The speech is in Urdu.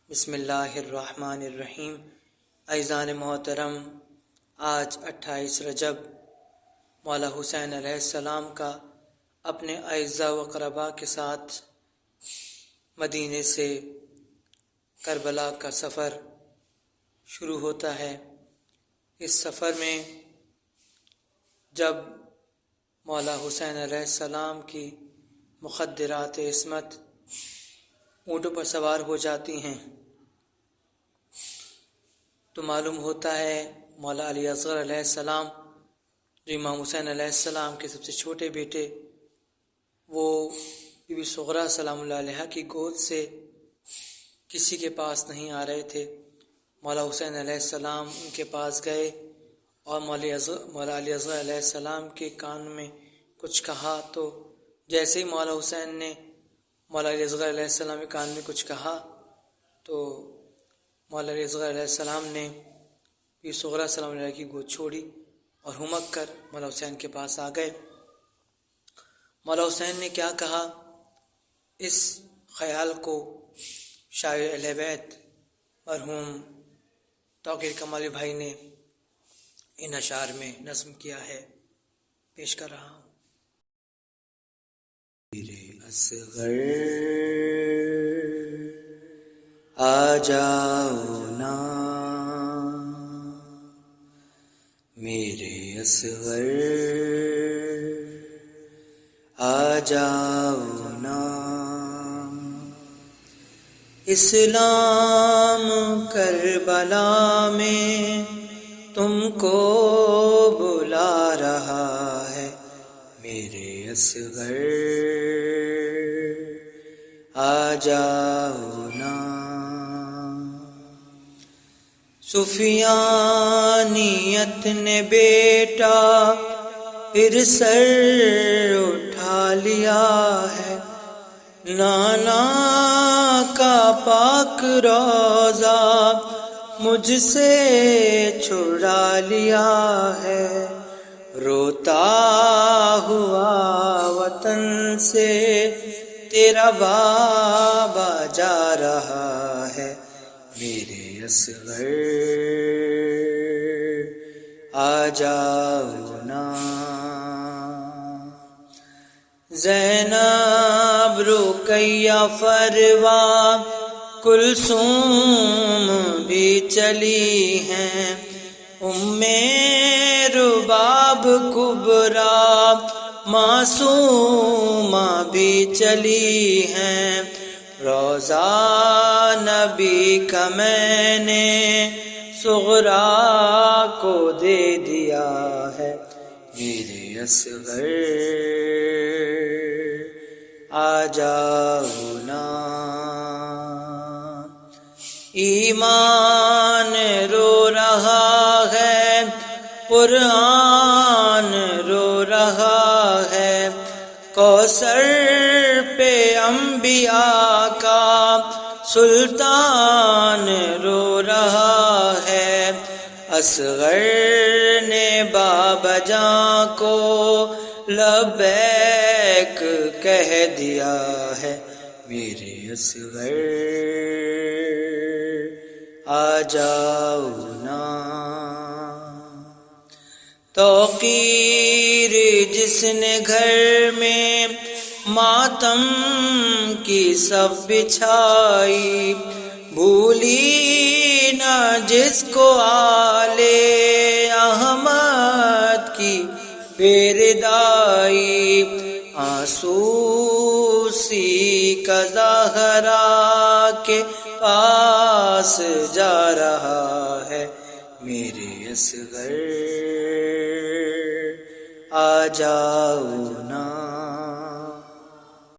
بسم اللہ الرحمن الرحیم۔ عزیزان محترم، آج 28 رجب مولا حسین علیہ السلام کا اپنے اعزاء و اقرباء کے ساتھ مدینے سے کربلا کا سفر شروع ہوتا ہے۔ اس سفر میں جب مولا حسین علیہ السلام کی مخدرات عصمت اونٹوں پر سوار ہو جاتی ہیں تو معلوم ہوتا ہے مولا علی اصغر علیہ السلام جو امام حسین علیہ السلام کے سب سے چھوٹے بیٹے، وہ بی بی صغریٰ سلام اللہ علیہا کی گود سے کسی کے پاس نہیں آ رہے تھے۔ مولا حسین علیہ السلام ان کے پاس گئے اور مولا علی اصغر علیہ السلام کے کان میں کچھ کہا تو جیسے ہی مولا حسین نے مولا علی اصغر علیہ السلام کے کان میں کچھ کہا تو مولا علی اصغر علیہ السلام نے بی صغریٰ سلام اللہ علیہ کی گود چھوڑی اور ہمک کر مولا حسین کے پاس آ گئے۔ مولا حسین نے کیا کہا، اس خیال کو شاعر اہل بیت مرحوم توقیر کمالی بھائی نے ان اشعار میں نظم کیا ہے، پیش کر رہا ہوں۔ میرے اصغر آ جاؤ نا، میرے اصغر آ جاؤ نا، اسلام کربلا میں تم کو بلا رہا ہے، میرے اصغر آ جاؤ نا۔ سفیانیت نے بیٹا پھر سر اٹھا لیا ہے، نانا کا پاک روضہ مجھ سے چھڑا لیا ہے، روتا ہوا وطن سے تیرا بابا جا رہا ہے، میرے اصغر آ جاؤ نا۔ زینب، رقیہ، فروا، کلثوم بھی چلی ہیں، ام رباب کبریٰ معصومہ بھی چلی ہیں، روضہ نبی کا میں نے صغریٰ کو دے دیا ہے، میرے اصغر آ جاؤ نا۔ ایمان رو رہا ہے، قرآن رو رہا ہے، کوثر پہ انبیاء کا سلطان رو رہا ہے، اصغر نے بابا جاں کو لبیک کہہ دیا ہے، میرے اصغر آ جاؤ نا۔ توقیر جس نے گھر میں ماتم کی صف بچھائی، بھولی نہ جس کو آل احمد کی پیردائی، آنسو سی کا زہرا کے پاس جا رہا ہے، میرے اصغر آ جاؤ نا۔